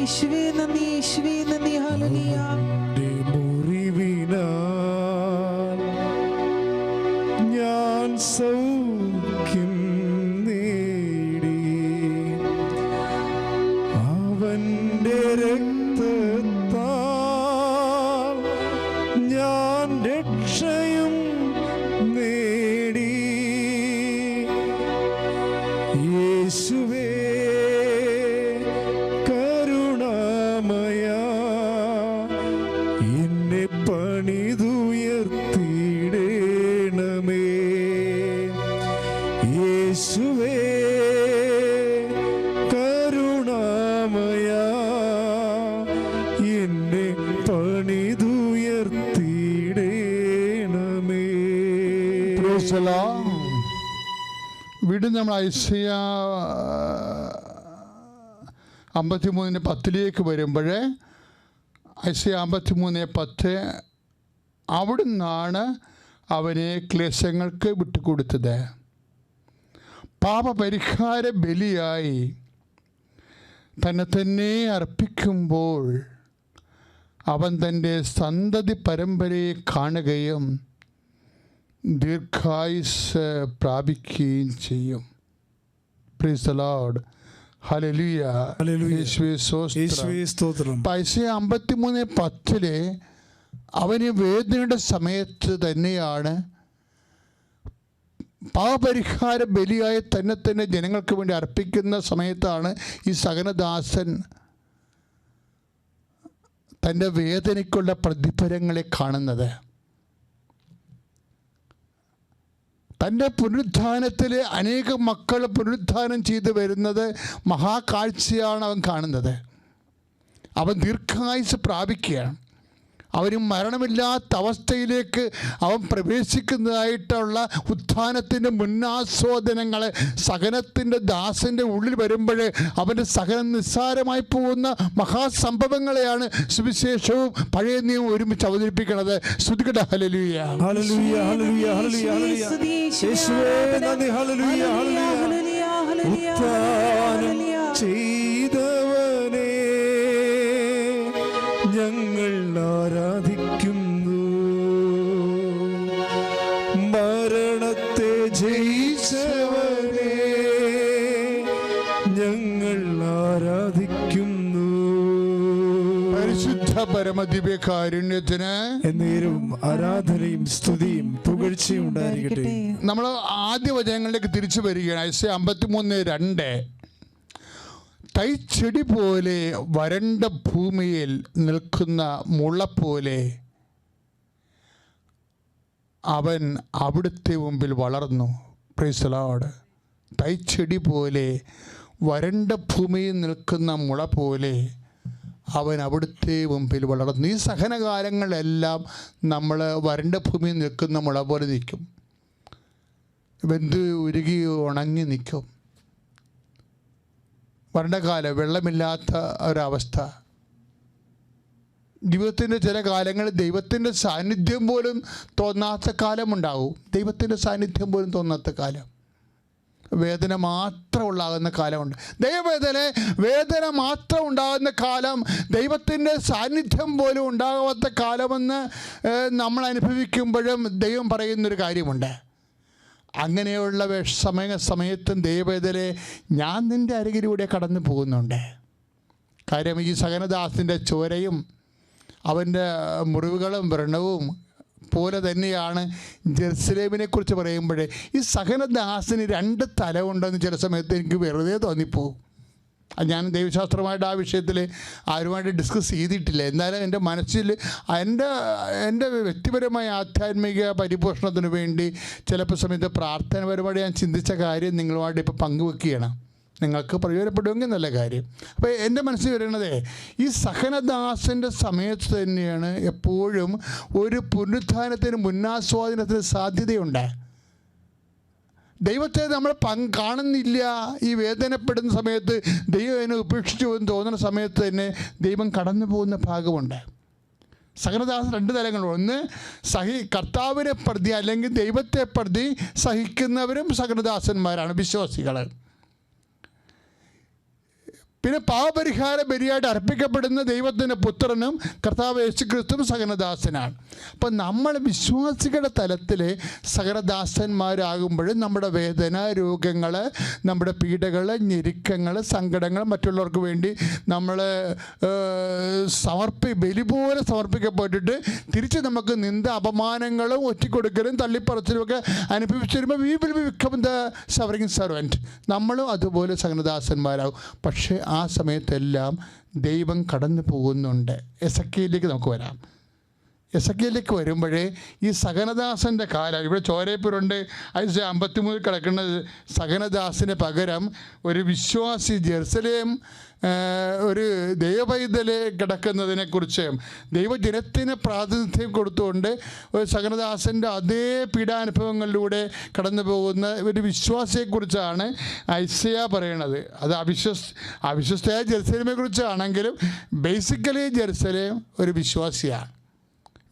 യേശുവേ നന്ദി, യേശുവേ നന്ദി. ഹല്ലേലൂയ. മുറിവിനാൽ ഞാൻ സൗഖ്യം നേടി, അവന്റെ രക്തത്താൽ ഞാൻ രക്ഷയും നേടി. യേശുവേ കരുണാമയ, എന്നെ പണിതുയർത്തിയിടേണമേ. യേശുവേ കരുണാമയ, എന്നെ പണിതുയർത്തിയിടേണമേ. വീണ്ടും നമ്മൾ ഐസയ്യ 53:10 വരുമ്പോൾ, ഐസയ്യ 53:10 അവിടുന്നാണ് അവനെ ക്ലേശങ്ങൾക്ക് വിട്ടുകൊടുത്തത്. പാപപരിഹാര ബലിയായി തന്നെ അർപ്പിക്കുമ്പോൾ അവൻ തൻ്റെ സന്തതി പരമ്പരയെ കാണുകയും ദീർഘായുസ് പ്രാപിക്കുകയും ചെയ്യും. Praise the Lord. ഹല്ലേലൂയ. യേശുവേ സ്തോത്രം. ഐസയ്യ 53:10 അവന് വേദനയുടെ സമയത്ത് തന്നെയാണ് പാപപരിഹാര ബലിയായി തന്നെ ജനങ്ങൾക്ക് വേണ്ടി അർപ്പിക്കുന്ന സമയത്താണ് ഈ സഹനദാസൻ തൻ്റെ വേദനയ്ക്കുള്ള പ്രതിഫലങ്ങളെ കാണുന്നത്. തൻ്റെ പുനരുത്ഥാനത്തിൽ അനേകം മക്കൾ പുനരുത്ഥാനം ചെയ്തു വരുന്നത് മഹാകാഴ്ചയാണ് അവൻ കാണുന്നത്. അവൻ ദീർഘായുസ് പ്രാപിക്കുകയാണ്. അവന് മരണമില്ലാത്ത അവസ്ഥയിലേക്ക് അവൻ പ്രവേശിക്കുന്നതായിട്ടുള്ള ഉത്ഥാനത്തിൻ്റെ മുന്നാസ്വാദനങ്ങൾ സഹനത്തിൻ്റെ ദാസൻ്റെ ഉള്ളിൽ വരുമ്പോൾ അവൻ്റെ സഹനം നിസ്സാരമായി പോകുന്ന മഹാസംഭവങ്ങളെയാണ് സുവിശേഷവും പഴയ നിയമവും ഒരുമിച്ച് അവതരിപ്പിക്കുന്നത്. സ്തുതിക്കട്ടെ. ഹല്ലേലൂയ. ഹല്ലേലൂയ. ഹല്ലേലൂയ. ഹല്ലേലൂയ. യേശുവേ നന്ദി. ഹല്ലേലൂയ. ഹല്ലേലൂയ. ഉത്ഥാനം ചെയ്തവനേ ഞങ്ങൾ ആരാധിക്കുന്നു. മരണത്തെ ജയിച്ചവനേ ഞങ്ങൾ ആരാധിക്കുന്നു. പരിശുദ്ധ പരമദിവ്യകാരുണ്യത്തിന് എന്നേരവും ആരാധനയും സ്തുതിയും പുകഴ്ചയും ഉണ്ടായിരിക്കട്ടെ. നമ്മൾ ആദ്യ വചനങ്ങളിലേക്ക് തിരിച്ചു വരികയാണ്. ഐസയ്യ 53:2 തൈച്ചെടി പോലെ വരണ്ട ഭൂമിയിൽ നിൽക്കുന്ന മുള പോലെ അവൻ അവിടുത്തെ മുമ്പിൽ വളർന്നു. Praise the Lord. തൈച്ചെടി പോലെ വരണ്ട ഭൂമിയിൽ നിൽക്കുന്ന മുള പോലെ അവൻ അവിടുത്തെ മുമ്പിൽ വളർന്നു. ഈ സഹനകാലങ്ങളെല്ലാം നമ്മൾ വരണ്ട ഭൂമിയിൽ നിൽക്കുന്ന മുള പോലെ നിൽക്കും. വെന്ത് ഉരുകി ഉണങ്ങി നിൽക്കും. വരണ്ട കാലം, വെള്ളമില്ലാത്ത ഒരവസ്ഥ. ജീവിതത്തിൻ്റെ ചില കാലങ്ങളിൽ ദൈവത്തിൻ്റെ സാന്നിധ്യം പോലും തോന്നാത്ത കാലമുണ്ടാവും. ദൈവത്തിൻ്റെ സാന്നിധ്യം പോലും തോന്നാത്ത കാലം, വേദന മാത്രം ഉണ്ടാകുന്ന കാലമുണ്ട്. വേദന മാത്രം ഉണ്ടാകുന്ന കാലം, ദൈവത്തിൻ്റെ സാന്നിധ്യം പോലും ഉണ്ടാകാത്ത കാലമെന്ന് നമ്മൾ അനുഭവിക്കുമ്പോഴും ദൈവം പറയുന്നൊരു കാര്യമുണ്ട്. അങ്ങനെയുള്ള സമയത്തും ദൈവവേദനെ ഞാൻ നിൻ്റെ അരികിലൂടെ കടന്നു പോകുന്നുണ്ട്. കാര്യം ഈ സഹനദാസിൻ്റെ ചോരയും അവൻ്റെ മുറിവുകളും വ്രണവും പോലെ തന്നെയാണ് ജെറുസലേമിനെ കുറിച്ച് പറയുമ്പോഴേ ഈ സഹനദാസിന് 2 തലമുണ്ടെന്ന് ചില സമയത്ത് എനിക്ക് വെറുതെ തോന്നിപ്പോവും. ഞാൻ ദൈവശാസ്ത്രമായിട്ട് ആ വിഷയത്തിൽ ആരുമായിട്ട് ഡിസ്കസ് ചെയ്തിട്ടില്ല. എന്നാലും എൻ്റെ മനസ്സിൽ എൻ്റെ വ്യക്തിപരമായ ആധ്യാത്മിക പരിപോഷണത്തിന് വേണ്ടി ചിലപ്പോൾ സമയത്ത് പ്രാർത്ഥനപരമായിട്ട് ഞാൻ ചിന്തിച്ച കാര്യം നിങ്ങളുമായിട്ട് ഇപ്പോൾ പങ്കുവെക്കുകയാണ്. നിങ്ങൾക്ക് പ്രയോജനപ്പെടുമെങ്കിൽ നല്ല കാര്യം. അപ്പോൾ എൻ്റെ മനസ്സിൽ വരുന്നത് ഈ സഹനദാസൻ്റെ സമയത്ത് തന്നെയാണ് എപ്പോഴും ഒരു പുനരുത്ഥാനത്തിന് മുന്നാസ്വാദനത്തിന് സാധ്യതയുണ്ട്. ദൈവത്തെ നമ്മൾ കാണുന്നില്ല. ഈ വേദനപ്പെടുന്ന സമയത്ത് ദൈവം എന്നെ ഉപേക്ഷിച്ചു എന്ന് തോന്നുന്ന സമയത്ത് തന്നെ ദൈവം കടന്നു പോകുന്ന ഭാഗമുണ്ട്. സഹനദാസൻ 2 തലങ്ങളുണ്ട്. ഒന്ന് കർത്താവിനെ പ്രതി അല്ലെങ്കിൽ ദൈവത്തെ പ്രതി സഹിക്കുന്നവരും സഹനദാസന്മാരാണ്, വിശ്വാസികൾ. പിന്നെ പാപപരിഹാര ബലിയായിട്ട് അർപ്പിക്കപ്പെടുന്ന ദൈവത്തിൻ്റെ പുത്രനും കർത്താവ് യേശുക്രിസ്തുവും സഹനദാസനാണ്. അപ്പം നമ്മൾ വിശ്വാസികളുടെ തലത്തിൽ സഹനദാസന്മാരാകുമ്പോൾ നമ്മുടെ വേദന, രോഗങ്ങൾ, നമ്മുടെ പീഡകൾ, ഞെരുക്കങ്ങൾ, സങ്കടങ്ങൾ മറ്റുള്ളവർക്ക് വേണ്ടി നമ്മൾ ബലി പോലെ സമർപ്പിക്കപ്പെട്ടിട്ട് തിരിച്ച് നമുക്ക് നിന്ദ, അപമാനങ്ങളും ഒറ്റിക്കൊടുക്കലും തള്ളിപ്പറച്ചിലുമൊക്കെ അനുഭവിച്ചു വരുമ്പോൾ we will become the suffering servant. നമ്മളും അതുപോലെ സഹനദാസന്മാരാകും. പക്ഷേ ആ സമയത്തെല്ലാം ദൈവം കടന്നു പോകുന്നുണ്ട്. എസെക്കിയേലിലേക്ക് നമുക്ക് വരാം. എസെക്കിയേലിലേക്ക് വരുമ്പോഴേ ഈ സഹനദാസൻ്റെ കാലം, ഇവിടെ ചോരേപ്പുരുണ്ട്. ഐസയ 53 കിടക്കുന്നത് സഹനദാസിന് പകരം ഒരു വിശ്വാസി ജെറുസലേം ഒരു ദൈവപൈതല് കിടക്കുന്നതിനെക്കുറിച്ച് ദൈവജനത്തിന് പ്രാതിനിധ്യം കൊടുത്തുകൊണ്ട് ഒരു സഹനദാസൻ്റെ അതേ പീഡാനുഭവങ്ങളിലൂടെ കടന്നു പോകുന്ന ഒരു വിശ്വാസിയെക്കുറിച്ചാണ് ഐസയ പറയണത്. അത് അവിശ്വസ്തയായ ജെറുസലേമിനെ കുറിച്ചാണെങ്കിലും ബേസിക്കലി ജെറുസലേം ഒരു വിശ്വാസിയാണ്,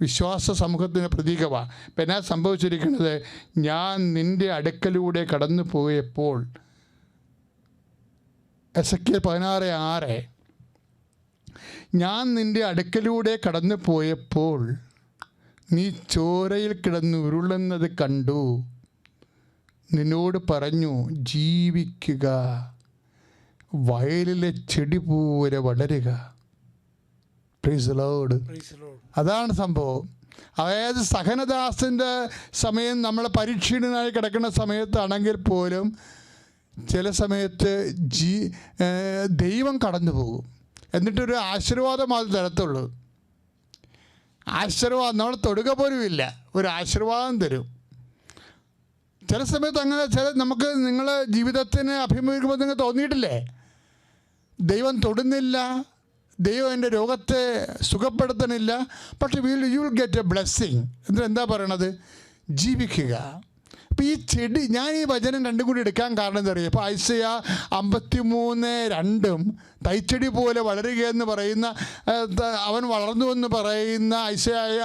വിശ്വാസ സമൂഹത്തിൻ്റെ പ്രതീകമാണ്. ഇപ്പം എന്നാ സംഭവിച്ചിരിക്കുന്നത്? ഞാൻ നിൻ്റെ അടുക്കലൂടെ കടന്നു പോയപ്പോൾ, എസെക്കിയേൽ 16:6, ഞാൻ നിൻ്റെ അടുക്കലൂടെ കടന്നു പോയപ്പോൾ നീ ചോരയിൽ കിടന്ന് ഉരുളുന്നത് കണ്ടു, നിന്നോട് പറഞ്ഞു ജീവിക്കുക, വയലിലെ ചെടി പോലെ വളരുക. Praise the Lord. അതാണ് സംഭവം. അതായത് സഹനദാസൻ്റെ സമയം നമ്മൾ പരീക്ഷീണനായി കിടക്കുന്ന സമയത്താണെങ്കിൽ പോലും ചില സമയത്ത് ദൈവം കടന്നു പോകും. എന്നിട്ടൊരു ആശീർവാദം അത് തരത്തുള്ളൂ. ആശീർവാദം നമ്മൾ തൊടുക പോലും ഇല്ല, ഒരു ആശീർവാദം തരും. ചില സമയത്ത് അങ്ങനെ നമുക്ക് നിങ്ങളുടെ ജീവിതത്തിന് അഭിമുഖീകരിക്കുമ്പോൾ നിങ്ങൾക്ക് തോന്നിയിട്ടില്ലേ? ദൈവം തൊടുന്നില്ല, ദൈവം എൻ്റെ രോഗത്തെ സുഖപ്പെടുത്തണില്ല, പക്ഷേ you will get A blessing. എന്നിട്ട് എന്താ പറയണത്? ജീവിക്കുക. അപ്പോൾ ഈ ചെടി, ഞാൻ ഈ വചനം രണ്ടും കൂടി എടുക്കാൻ കാരണം എന്താ പറയുക? ഇപ്പോൾ ഐസയ 53:2 തൈച്ചെടി പോലെ വളരുകയെന്ന് പറയുന്ന, അവൻ വളർന്നു എന്ന് പറയുന്ന ഐസയ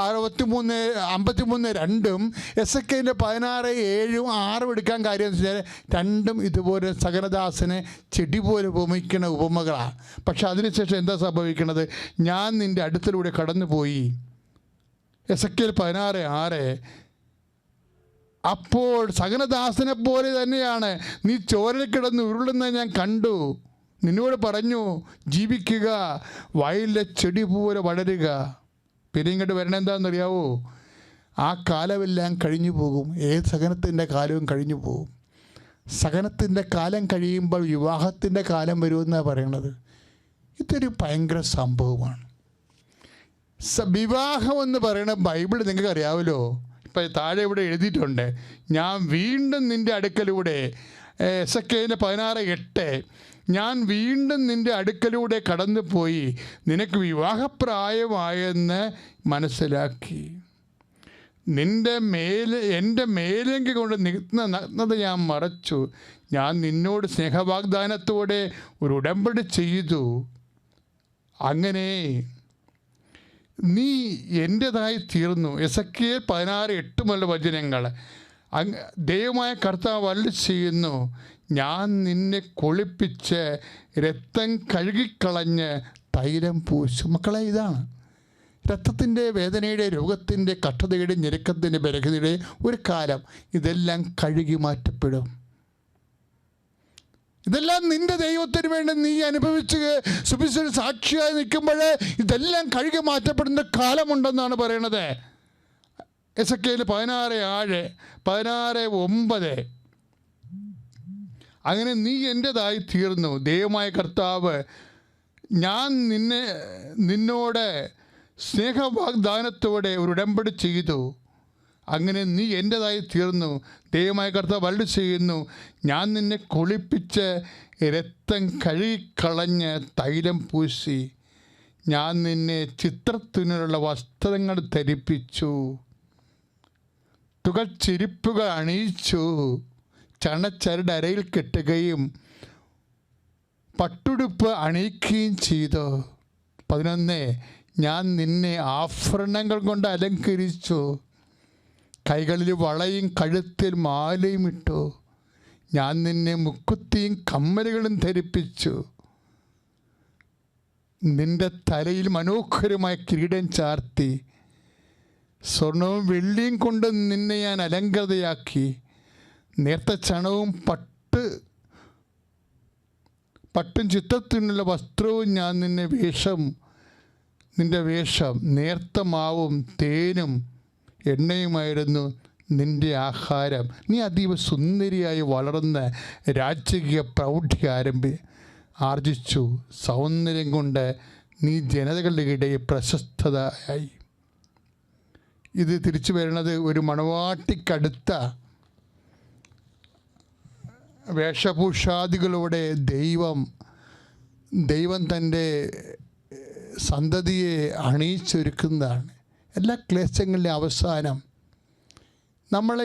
53:2 എസെക്കിയേൽ 16:7, 6 എടുക്കാൻ കാര്യം എന്ന് വെച്ചാൽ രണ്ടും ഇതുപോലെ സഹനദാസനെ ചെടി പോലെ ഉപമിക്കുന്ന ഉപമകളാണ്. പക്ഷെ അതിനുശേഷം എന്താ സംഭവിക്കുന്നത്? ഞാൻ നിൻ്റെ അടുത്തിലൂടെ കടന്നുപോയി. എസെക്കിയേൽ 16:6, അപ്പോൾ സഹനദാസനെ പോലെ തന്നെയാണ്, നീ ചോരയിൽ കിടന്ന് ഉരുളുന്നത് ഞാൻ കണ്ടു, നിന്നോട് പറഞ്ഞു ജീവിക്കുക, വയലിലെ ചെടി പോലെ വളരുക. പിന്നെ ഇങ്ങോട്ട് വരണം എന്താണെന്നറിയാവോ? ആ കാലമെല്ലാം കഴിഞ്ഞു പോകും. ഏത് സഹനത്തിൻ്റെ കാലവും കഴിഞ്ഞു പോകും. സഹനത്തിൻ്റെ കാലം കഴിയുമ്പോൾ വിവാഹത്തിൻ്റെ കാലം വരുമെന്നാണ് പറയണത്. ഇതൊരു ഭയങ്കര സംഭവമാണ്. വിവാഹം എന്ന് പറയുന്ന ബൈബിൾ നിങ്ങൾക്ക് അറിയാമല്ലോ. ഇപ്പം താഴെ ഇവിടെ എഴുതിയിട്ടുണ്ട്, ഞാൻ വീണ്ടും നിൻ്റെ അടുക്കലൂടെ, എസെക്കിയേൽ 16:8, ഞാൻ വീണ്ടും നിൻ്റെ അടുക്കലൂടെ കടന്നു പോയി നിനക്ക് വിവാഹപ്രായമായെന്ന് മനസ്സിലാക്കി, എൻ്റെ മേലെങ്കി കൊണ്ട് നഗ്നത ഞാൻ മറച്ചു, ഞാൻ നിന്നോട് സ്നേഹവാഗ്ദാനത്തോടെ ഒരു ഉടമ്പടി ചെയ്തു, അങ്ങനെ നീ എൻ്റേതായി തീർന്നു. എസെക്കിയേൽ 16:8 മുതലുള്ള വചനങ്ങൾ. ദൈവമായ കർത്താവ് അരുളി ചെയ്യുന്നു, ഞാൻ നിന്നെ കുളിപ്പിച്ച് രക്തം കഴുകിക്കളഞ്ഞ് തൈലം പൂശും. മക്കളെ, ഇതാണ് രക്തത്തിൻ്റെ, വേദനയുടെ, രോഗത്തിൻ്റെ, കഷ്ടതയുടെ, ഞെരുക്കത്തിൻ്റെ, ബലഹീനതയുടെ ഒരു കാലം. ഇതെല്ലാം കഴുകി മാറ്റപ്പെടും. ഇതെല്ലാം നിൻ്റെ ദൈവത്തിന് വേണ്ടി നീ അനുഭവിച്ച് സുവിശേഷ സാക്ഷിയായി നിൽക്കുമ്പോൾ ഇതെല്ലാം കഴുകി മാറ്റപ്പെടുന്ന കാലമുണ്ടെന്നാണ് പറയണത്. എസെക്കിയേൽ 16:7, 16:9, അങ്ങനെ നീ എൻ്റേതായി തീർന്നു. ദൈവമായ കർത്താവ്, ഞാൻ നിന്നോട് സ്നേഹവാഗ്ദാനത്തോടെ ഒരു ഉടമ്പടി ചെയ്തു, അങ്ങനെ നീ എൻ്റേതായി തീർന്നു. ദൈവമായ കർത്താവ് അരുളി ചെയ്യുന്നു, ഞാൻ നിന്നെ കുളിപ്പിച്ച് രക്തം കഴുകിക്കളഞ്ഞ് തൈലം പൂശി, ഞാൻ നിന്നെ ചിത്രത്തിനുള്ള വസ്ത്രങ്ങൾ ധരിപ്പിച്ചു, തുകച്ചിരിപ്പുകൾ അണിയിച്ചു, ചണച്ചരട് അരയിൽ കെട്ടുകയും പട്ടുടുപ്പ് അണിയിക്കുകയും ചെയ്തു. 11, ഞാൻ നിന്നെ ആഭരണങ്ങൾ കൊണ്ട് അലങ്കരിച്ചു, കൈകളിൽ വളയും കഴുത്തിൽ മാലയും ഇട്ടു, ഞാൻ നിന്നെ മുക്കുത്തിയും കമ്മലുകളും ധരിപ്പിച്ചു, നിന്റെ തലയിൽ മനോഹരമായ കിരീടം ചാർത്തി, സ്വർണവും വെള്ളിയും കൊണ്ട് നിന്നെ ഞാൻ അലങ്കൃതയാക്കി, നേർത്ത ചണവും പട്ടും ചിത്രത്തിനുള്ള വസ്ത്രവും ഞാൻ നിന്റെ വേഷം നേർത്ത മാവും തേനും എണ്ണയുമായിരുന്നു നിന്റെ ആഹാരം. നീ അതീവ സുന്ദരിയായി വളർന്ന് രാജകീയ പ്രൗഢി ആർജിച്ചു. സൗന്ദര്യം കൊണ്ട് നീ ജനതകളുടെ ഇടയിൽ പ്രശസ്തയായി. ഇത് തിരിച്ചു വരുന്നത് ഒരു മണവാട്ടിക്കടുത്ത വേഷഭൂഷാദികളോടെ ദൈവം തൻ്റെ സന്തതിയെ അണിയിച്ചൊരുക്കുന്നതാണ്. എല്ലാ ക്ലേശങ്ങളിലെ അവസാനം നമ്മൾ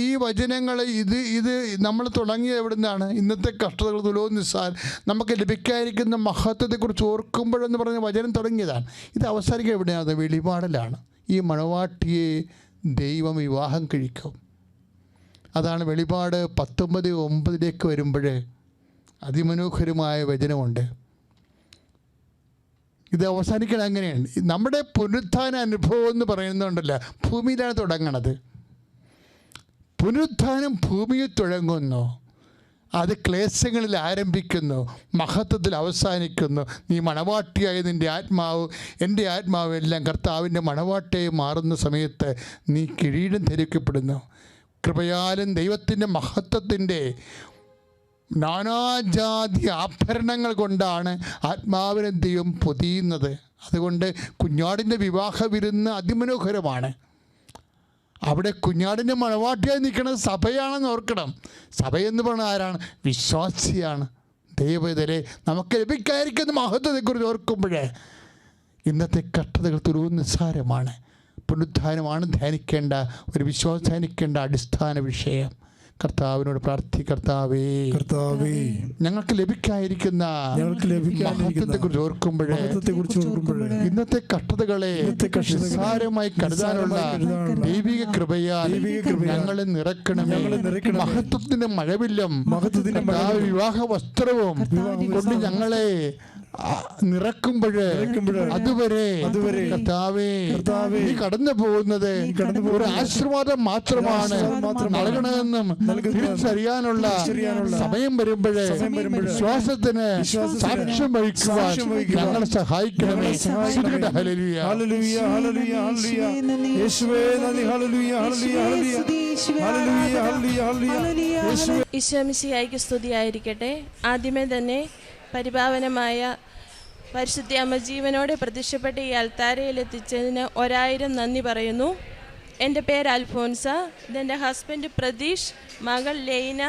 ഈ വചനങ്ങൾ ഇത് നമ്മൾ തുടങ്ങിയത് എവിടെ നിന്നാണ്? ഇന്നത്തെ കഷ്ടതകൾ തുലോന്നിസാൽ നമുക്ക് ലഭിക്കാതിരിക്കുന്ന മഹത്വത്തെക്കുറിച്ച് ഓർക്കുമ്പോഴെന്ന് പറഞ്ഞ വചനം തുടങ്ങിയതാണ്. ഇത് അവസാനിക്കുക എവിടെയാണ്? വെളിപാടിലാണ്. ഈ മണവാട്ടിയെ ദൈവം വിവാഹം കഴിക്കും. അതാണ് വെളിപാട് 19:9 വരുമ്പോൾ അതിമനോഹരമായ വചനമുണ്ട്. ഇത് അവസാനിക്കണം അങ്ങനെയാണ്. നമ്മുടെ പുനരുത്ഥാന അനുഭവം എന്ന് പറയുന്നുണ്ടല്ലോ, ഭൂമിയിലാണ് തുടങ്ങണത്. പുനരുത്ഥാനം ഭൂമിയിൽ തുടങ്ങുന്നു, അത് ക്ലേശങ്ങളിൽ ആരംഭിക്കുന്നു, മഹത്വത്തിൽ അവസാനിക്കുന്നു. നീ മണവാട്ടിയായ നിൻ്റെ ആത്മാവ്, എൻ്റെ ആത്മാവ് എല്ലാം കർത്താവിൻ്റെ മണവാട്ടിയായി മാറുന്ന സമയത്ത് നീ കിരീടം ധരിക്കപ്പെടുന്നു. കൃപയാലും ദൈവത്തിൻ്റെ മഹത്വത്തിൻ്റെ നാനാജാതി ആഭരണങ്ങൾ കൊണ്ടാണ് ആത്മാവിനെ ദൈവം പൊതിയുന്നത്. അതുകൊണ്ട് കുഞ്ഞാടിൻ്റെ വിവാഹ വിരുന്ന് അതിമനോഹരമാണ്. അവിടെ കുഞ്ഞാടിൻ്റെ മണവാട്ടിയായി നിൽക്കുന്നത് സഭയാണെന്ന് ഓർക്കണം. സഭയെന്ന് പറഞ്ഞാൽ ആരാണ്? വിശ്വാസിയാണ്. ദൈവവേദരെ നമുക്ക് ലഭിക്കാതിരിക്കുന്ന മഹത്വത്തെക്കുറിച്ച് ഓർക്കുമ്പോഴേ ഇന്നത്തെ കഷ്ടതകൾ തുറവ് നിസ്സാരമാണ്. പുനരുത്ഥാനമാണ് ധ്യാനിക്കേണ്ട, ഒരു വിശ്വാസം ധ്യാനിക്കേണ്ട അടിസ്ഥാന വിഷയം. കർത്താവിനോട് കർത്താവേ ഞങ്ങൾക്ക് ലഭിക്കാതിരിക്കുന്ന മഹത്വത്തെക്കുറിച്ച് ഓർക്കുമ്പോഴേ ഇന്നത്തെ കഷ്ടതകളെ നിസ്സാരമായി കരുതാനുള്ള ദൈവിക കൃപയാൽ ഞങ്ങളെ നിറക്കണമേ. മഹത്വത്തിന്റെ മഴവില്ലും വിവാഹ വസ്ത്രവും കൊണ്ട് ഞങ്ങളെ നിറക്കുമ്പോഴേ അതുവരെ കർത്താവേ നീ കടന്നു പോകുന്നത് ഒരു ആശീർവാദം മാത്രമാണ് നൽകണമെന്നും തിരിച്ചറിയാനുള്ള സമയം വരുമ്പോഴേ വിശ്വാസത്തിന് സാക്ഷ്യം വഹിക്കുവാൻ ഞങ്ങളെ സഹായിക്കണമേ. ഈശോമിശിഹായ്ക്ക് സ്തുതിയായിരിക്കട്ടെ. ആദ്യമേ തന്നെ പരിപാവനമായ പരിശുദ്ധ അമ്മ ജീവനോടെ പ്രത്യക്ഷപ്പെട്ട ഈ അൽത്താരയിൽ എത്തിച്ചതിന് 1000 നന്ദി പറയുന്നു. എൻ്റെ പേര് അൽഫോൻസ, ഇതെൻ്റെ ഹസ്ബൻഡ് പ്രതീഷ്, മകൾ ലൈന,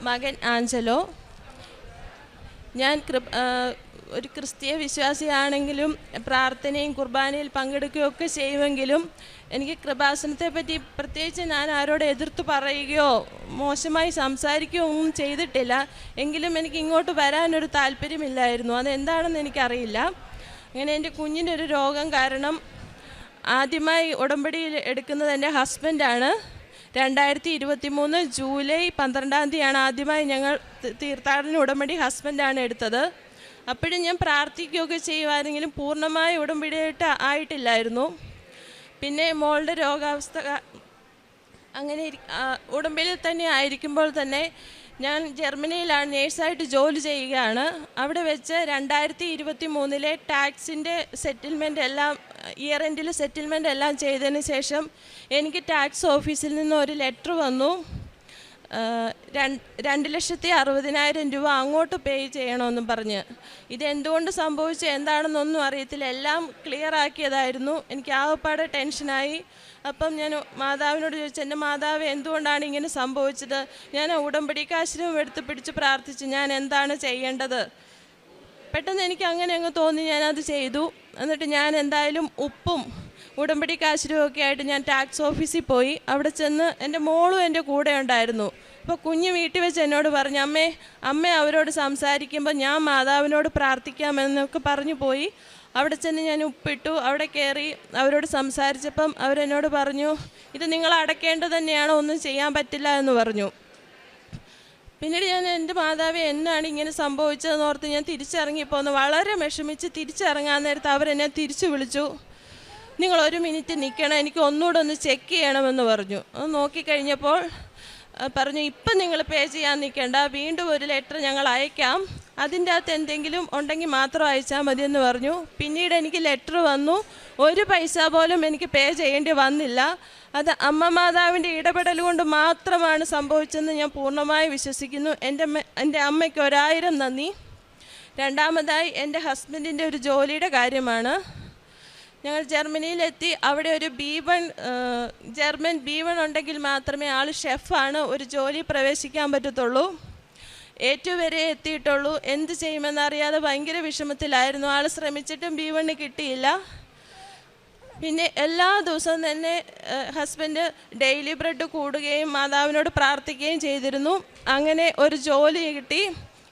മകൻ ആഞ്ചലോ. ഞാൻ ഒരു ക്രിസ്തീയ വിശ്വാസിയാണെങ്കിലും പ്രാർത്ഥനയും കുർബാനയിൽ പങ്കെടുക്കുകയൊക്കെ ചെയ്യുമെങ്കിലും എനിക്ക് കൃപാസനത്തെ പറ്റി പ്രത്യേകിച്ച് ഞാൻ ആരോട് എതിർത്ത് പറയുകയോ മോശമായി സംസാരിക്കുകയോ ഒന്നും ചെയ്തിട്ടില്ല. എങ്കിലും എനിക്ക് ഇങ്ങോട്ട് വരാനൊരു താല്പര്യമില്ലായിരുന്നു. അതെന്താണെന്ന് എനിക്കറിയില്ല. അങ്ങനെ എൻ്റെ കുഞ്ഞിൻ്റെ ഒരു രോഗം കാരണം ആദ്യമായി ഉടമ്പടിയിൽ എടുക്കുന്നത് എൻ്റെ ഹസ്ബൻഡാണ്. 2023 ജൂലൈ 12 ആദ്യമായി ഞങ്ങൾ തീർത്ഥാടന ഉടമ്പടി ഹസ്ബൻഡാണ് എടുത്തത്. അപ്പോഴും ഞാൻ പ്രാർത്ഥിക്കുകയൊക്കെ ചെയ്യുമായിരുന്നെങ്കിലും പൂർണ്ണമായ ഉടമ്പടിയായിട്ട് ആയിട്ടില്ലായിരുന്നു. പിന്നെ മോളുടെ രോഗാവസ്ഥ അങ്ങനെ ഉടമ്പടിയിൽ തന്നെ ആയിരിക്കുമ്പോൾ തന്നെ ഞാൻ ജർമ്മനിയിലാണ് നേഴ്സായിട്ട് ജോലി ചെയ്യുകയാണ്. അവിടെ വെച്ച് 2023 ടാക്സിൻ്റെ സെറ്റിൽമെൻ്റ് എല്ലാം ഇയർ എൻഡിൽ സെറ്റിൽമെൻ്റ് എല്ലാം ചെയ്തതിന് ശേഷം എനിക്ക് ടാക്സ് ഓഫീസിൽ നിന്ന് ഒരു ലെറ്റർ വന്നു. 2,60,000 രൂപ അങ്ങോട്ട് പേ ചെയ്യണമെന്നും പറഞ്ഞ്. ഇതെന്തുകൊണ്ട് സംഭവിച്ചു എന്താണെന്നൊന്നും അറിയത്തില്ല. എല്ലാം ക്ലിയർ ആക്കിയതായിരുന്നു. എനിക്ക് ആകപ്പാടെ ടെൻഷനായി. അപ്പം ഞാൻ മാതാവിനോട് ചോദിച്ചു, എൻ്റെ മാതാവ് എന്തുകൊണ്ടാണ് ഇങ്ങനെ സംഭവിച്ചത്? ഞാൻ ഉടമ്പടിക്കാശ്രമം എടുത്ത് പിടിച്ച് പ്രാർത്ഥിച്ചു, ഞാൻ എന്താണ് ചെയ്യേണ്ടത്? പെട്ടെന്ന് എനിക്ക് അങ്ങനെ അങ്ങ് തോന്നി, ഞാനത് ചെയ്തു. എന്നിട്ട് ഞാൻ എന്തായാലും ഉപ്പും ഉടമ്പടിക്കാശ്രമമൊക്കെ ആയിട്ട് ഞാൻ ടാക്സ് ഓഫീസിൽ പോയി. അവിടെ ചെന്ന് എൻ്റെ മോളും എൻ്റെ കൂടെ ഉണ്ടായിരുന്നു. അപ്പോൾ കുഞ്ഞ് വീട്ടിൽ വെച്ച് എന്നോട് പറഞ്ഞു, അമ്മ അവരോട് സംസാരിക്കുമ്പോൾ ഞാൻ മാതാവിനോട് പ്രാർത്ഥിക്കാമെന്നൊക്കെ പറഞ്ഞു പോയി. അവിടെ ചെന്ന് ഞാൻ ഉപ്പിട്ടു. അവിടെ കയറി അവരോട് സംസാരിച്ചപ്പം അവരെന്നോട് പറഞ്ഞു, ഇത് നിങ്ങൾ അടയ്ക്കേണ്ടത് തന്നെയാണോ, ഒന്നും ചെയ്യാൻ പറ്റില്ല എന്ന് പറഞ്ഞു. പിന്നീട് ഞാൻ എൻ്റെ മാതാവേ എന്നാണ് ഇങ്ങനെ സംഭവിച്ചതെന്ന് ഓർത്ത് ഞാൻ തിരിച്ചിറങ്ങിയപ്പോൾ ഒന്ന് വളരെ വിഷമിച്ച് തിരിച്ചിറങ്ങാൻ നേരത്ത് അവരെന്നെ തിരിച്ചു വിളിച്ചു. നിങ്ങൾ 1 മിനിറ്റ് നിൽക്കണം, എനിക്ക് ഒന്നുകൂടെ ഒന്ന് ചെക്ക് ചെയ്യണമെന്ന് പറഞ്ഞു. അത് നോക്കിക്കഴിഞ്ഞപ്പോൾ പറഞ്ഞു, ഇപ്പം നിങ്ങൾ പേ ചെയ്യാൻ നിൽക്കേണ്ട, വീണ്ടും ഒരു ലെറ്റർ ഞങ്ങൾ അയക്കാം, അതിൻ്റെ അകത്ത് എന്തെങ്കിലും ഉണ്ടെങ്കിൽ മാത്രം അയച്ചാൽ മതിയെന്ന് പറഞ്ഞു. പിന്നീട് എനിക്ക് ലെറ്റർ വന്നു. 1 പൈസ പോലും എനിക്ക് പേ ചെയ്യേണ്ടി വന്നില്ല. അത് അമ്മ മാതാവിൻ്റെ ഇടപെടൽ കൊണ്ട് മാത്രമാണ് സംഭവിച്ചതെന്ന് ഞാൻ പൂർണ്ണമായി വിശ്വസിക്കുന്നു. എൻ്റെ അമ്മയ്ക്ക് 1000 നന്ദി. രണ്ടാമതായി എൻ്റെ ഹസ്ബൻഡിൻ്റെ ഒരു ജോലിയുടെ കാര്യമാണ്. ഞങ്ങൾ ജർമ്മനിയിലെത്തി. അവിടെ ഒരു ജർമ്മൻ B1 ഉണ്ടെങ്കിൽ മാത്രമേ ആൾ ഷെഫാണ്, ഒരു ജോലി പ്രവേശിക്കാൻ പറ്റത്തുള്ളൂ. A2 വരെ എത്തിയിട്ടുള്ളൂ. എന്ത് ചെയ്യുമെന്നറിയാതെ ഭയങ്കര വിഷമത്തിലായിരുന്നു. ആൾ ശ്രമിച്ചിട്ടും B1 കിട്ടിയില്ല. പിന്നെ എല്ലാ ദിവസവും തന്നെ ഹസ്ബൻഡ് ഡെയിലി ബ്രെഡ് കൂടുകയും മാതാവിനോട് പ്രാർത്ഥിക്കുകയും ചെയ്തിരുന്നു. അങ്ങനെ ഒരു ജോലി കിട്ടി.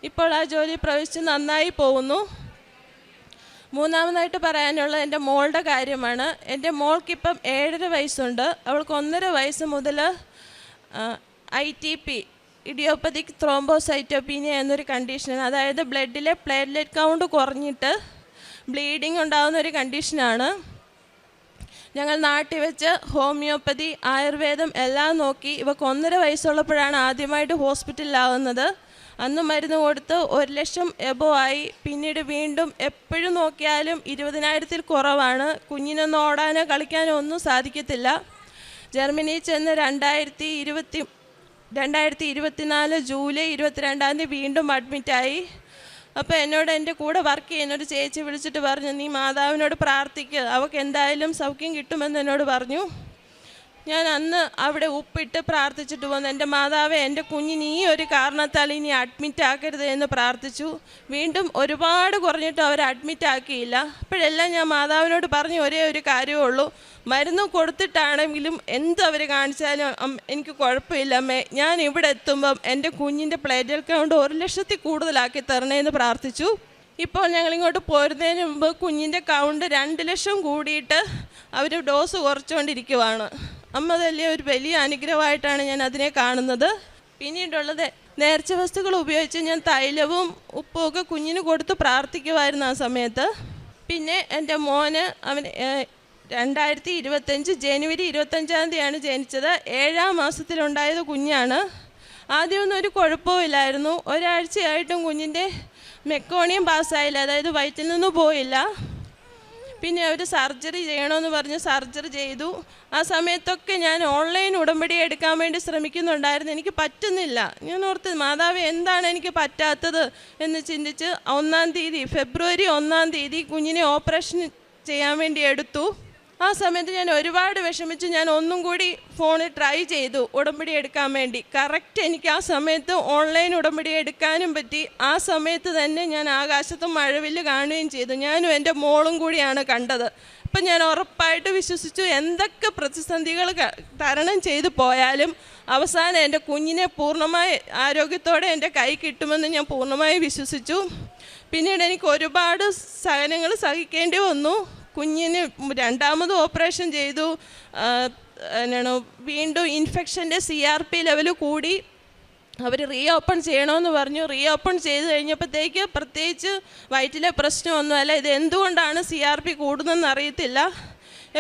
ഇപ്പോൾ ആ ജോലി പ്രവേശിച്ച് നന്നായി പോകുന്നു. മൂന്നാമതായിട്ട് പറയാനുള്ളത് എൻ്റെ മോളുടെ കാര്യമാണ്. എൻ്റെ മോൾക്കിപ്പം 7.5 വയസ്സുണ്ട്. അവൾക്ക് 1.5 വയസ്സ് മുതൽ ITP, ഇഡിയോപ്പതിക് ത്രോംബോസൈറ്റോപീനിയ എന്നൊരു കണ്ടീഷനാണ്. അതായത് ബ്ലഡിലെ പ്ലേറ്റ്ലെറ്റ് കൗണ്ട് കുറഞ്ഞിട്ട് ബ്ലീഡിങ് ഉണ്ടാകുന്ന ഒരു കണ്ടീഷനാണ്. ഞങ്ങൾ നാട്ടിൽ വെച്ച് ഹോമിയോപ്പതി, ആയുർവേദം എല്ലാം നോക്കി. ഇവൾക്ക് 1.5 വയസ്സുള്ളപ്പോഴാണ് ആദ്യമായിട്ട് ഹോസ്പിറ്റലിലാവുന്നത്. അന്ന് മരുന്ന് കൊടുത്ത് 1 ലക്ഷം എബോ ആയി. പിന്നീട് വീണ്ടും എപ്പോഴും നോക്കിയാലും 20,000-ൽ കുറവാണ്. കുഞ്ഞിനൊന്നും ഓടാനോ കളിക്കാനോ ഒന്നും സാധിക്കത്തില്ല. ജർമ്മനിയിൽ ചെന്ന് 2024 ജൂലൈ 22 വീണ്ടും അഡ്മിറ്റായി. അപ്പോൾ എന്നോട് എൻ്റെ കൂടെ വർക്ക് ചെയ്യുന്നൊരു ചേച്ചി വിളിച്ചിട്ട് പറഞ്ഞു, നീ മാതാവിനോട് പ്രാർത്ഥിക്കുക, അവൾക്ക് എന്തായാലും സൗഖ്യം കിട്ടുമെന്ന് എന്നോട് പറഞ്ഞു. ഞാൻ അന്ന് അവിടെ ഉപ്പിട്ട് പ്രാർത്ഥിച്ചിട്ട് പോന്നു. എൻ്റെ മാതാവേ, എൻ്റെ കുഞ്ഞിന് ഈ ഒരു കാരണത്താൽ ഇനി അഡ്മിറ്റ് ആക്കരുത് എന്ന് പ്രാർത്ഥിച്ചു. വീണ്ടും ഒരുപാട് കുറഞ്ഞിട്ട് അവർ അഡ്മിറ്റ് ആക്കിയില്ല. അപ്പോഴെല്ലാം ഞാൻ മാതാവിനോട് പറഞ്ഞു ഒരേ ഒരു കാര്യമേ ഉള്ളൂ, മരുന്ന് കൊടുത്തിട്ടാണെങ്കിലും എന്ത് അവർ കാണിച്ചാലും എനിക്ക് കുഴപ്പമില്ല അമ്മേ, ഞാൻ ഇവിടെ എത്തുമ്പം എൻ്റെ കുഞ്ഞിൻ്റെ പ്ലേറ്റ്ലെറ്റ് കൗണ്ട് 1 ലക്ഷത്തിൽ കൂടുതലാക്കി തരണേന്ന് പ്രാർത്ഥിച്ചു. ഇപ്പോൾ ഞങ്ങളിങ്ങോട്ട് പോരുന്നതിന് മുമ്പ് കുഞ്ഞിൻ്റെ കൗണ്ട് 2 ലക്ഷം കൂടിയിട്ട് അവർ ഡോസ് കുറച്ചുകൊണ്ടിരിക്കുവാണ്. അമ്മ തന്നെ ഒരു വലിയ അനുഗ്രഹമായിട്ടാണ് ഞാൻ അതിനെ കാണുന്നത്. പിന്നീടുള്ളത് നേർച്ച വസ്തുക്കൾ ഉപയോഗിച്ച് ഞാൻ തൈലവും ഉപ്പും ഒക്കെ കുഞ്ഞിന് കൊടുത്ത് പ്രാർത്ഥിക്കുമായിരുന്നു ആ സമയത്ത്. പിന്നെ എൻ്റെ മോന് അവൻ 2025 ജനുവരി 25 ജനിച്ചത്. 7-ാം മാസത്തിലുണ്ടായത് കുഞ്ഞാണ്. ആദ്യമൊന്നും ഒരു കുഴപ്പമില്ലായിരുന്നു. ഒരാഴ്ചയായിട്ടും കുഞ്ഞിൻ്റെ മെക്കോണിയം പാസ്സായില്ല, അതായത് വയറ്റിൽ നിന്ന് പോയില്ല. പിന്നെ അവർ സർജറി ചെയ്യണമെന്ന് പറഞ്ഞ് സർജറി ചെയ്തു. ആ സമയത്തൊക്കെ ഞാൻ ഓൺലൈൻ ഉടമ്പടി എടുക്കാൻ വേണ്ടി ശ്രമിക്കുന്നുണ്ടായിരുന്നു. എനിക്ക് പറ്റുന്നില്ല. ഞാൻ ഓർത്ത് മാതാവേ, എന്താണ് എനിക്ക് പറ്റാത്തത് എന്ന് ചിന്തിച്ച് ഫെബ്രുവരി 1 കുഞ്ഞിനെ ഓപ്പറേഷൻ ചെയ്യാൻ വേണ്ടി എടുത്തു. ആ സമയത്ത് ഞാൻ ഒരുപാട് വിഷമിച്ചു. ഞാൻ ഒന്നും കൂടി ഫോണിൽ ട്രൈ ചെയ്തു ഉടമ്പടി എടുക്കാൻ വേണ്ടി. കറക്റ്റ് എനിക്ക് ആ സമയത്ത് ഓൺലൈൻ ഉടമ്പടി എടുക്കാനും പറ്റി. ആ സമയത്ത് തന്നെ ഞാൻ ആകാശത്ത് മഴവില്ല് കാണുകയും ചെയ്തു. ഞാനും എൻ്റെ മോളും കൂടിയാണ് കണ്ടത്. അപ്പം ഞാൻ ഉറപ്പായിട്ട് വിശ്വസിച്ചു, എന്തൊക്കെ പ്രതിസന്ധികൾ തരണം ചെയ്തു പോയാലും അവസാനം എൻ്റെ കുഞ്ഞിനെ പൂർണ്ണമായി ആരോഗ്യത്തോടെ എൻ്റെ കൈ കിട്ടുമെന്ന് ഞാൻ പൂർണ്ണമായി വിശ്വസിച്ചു. പിന്നീട് എനിക്ക് ഒരുപാട് സഹനങ്ങൾ സഹിക്കേണ്ടി വന്നു. കുഞ്ഞിന് 2ാമത് ഓപ്പറേഷൻ ചെയ്തു. വീണ്ടും ഇൻഫെക്ഷൻ്റെ CRP ലെവൽ കൂടി. അവർ ഓപ്പൺ ചെയ്യണമെന്ന് പറഞ്ഞു. ഓപ്പൺ ചെയ്ത് കഴിഞ്ഞപ്പോഴത്തേക്ക് പ്രത്യേകിച്ച് വയറ്റിലെ പ്രശ്നമൊന്നുമല്ല. ഇത് എന്തുകൊണ്ടാണ് CRP കൂടുന്നതെന്ന് അറിയത്തില്ല.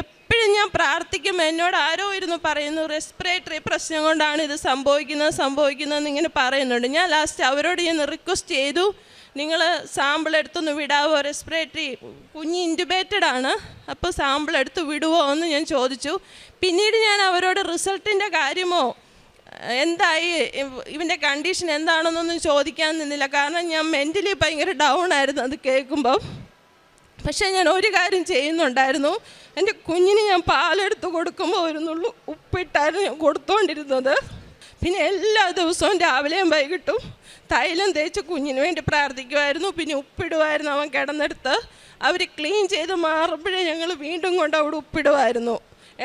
എപ്പോഴും ഞാൻ പ്രാർത്ഥിക്കും, എന്നോട് ആരോ ഇരുന്ന് പറയുന്നു റെസ്പിറേറ്ററി പ്രശ്നം കൊണ്ടാണ് ഇത് സംഭവിക്കുന്നതെന്ന് ഇങ്ങനെ പറയുന്നുണ്ട്. ഞാൻ ലാസ്റ്റ് അവരോട് ഞാൻ റിക്വസ്റ്റ് ചെയ്തു, നിങ്ങൾ സാമ്പിൾ എടുത്തൊന്ന് വിടാവോ, റെസ്പിറേറ്ററി കുഞ്ഞ് ഇൻറ്റുബേറ്റഡ് ആണ്, അപ്പോൾ സാമ്പിൾ എടുത്ത് വിടുവോ എന്ന് ഞാൻ ചോദിച്ചു. പിന്നീട് ഞാൻ അവരോട് റിസൾട്ടിൻ്റെ കാര്യമോ എന്തായി ഇവൻ്റെ കണ്ടീഷൻ എന്താണെന്നൊന്നും ചോദിക്കാൻ നിന്നില്ല. കാരണം ഞാൻ മെൻ്റലി ഭയങ്കര ഡൗൺ ആയിരുന്നു അത് കേൾക്കുമ്പം. പക്ഷേ ഞാൻ ഒരു കാര്യം ചെയ്യുന്നുണ്ടായിരുന്നു. എൻ്റെ കുഞ്ഞിന് ഞാൻ പാലെടുത്ത് കൊടുക്കുമ്പോൾ ഒരു നുള്ളു ഉപ്പിട്ടായിരുന്നു ഞാൻ കൊടുത്തുകൊണ്ടിരുന്നത്. പിന്നെ എല്ലാ ദിവസവും രാവിലെയും വൈകിട്ടും തൈലം തേച്ച് കുഞ്ഞിന് വേണ്ടി പ്രാർത്ഥിക്കുമായിരുന്നു. പിന്നെ ഉപ്പിടുമായിരുന്നു. അവൻ കിടന്നെടുത്ത് അവർ ക്ലീൻ ചെയ്ത് മാറുമ്പോഴേ ഞങ്ങൾ വീണ്ടും കൊണ്ട് അവിടെ ഉപ്പിടുമായിരുന്നു.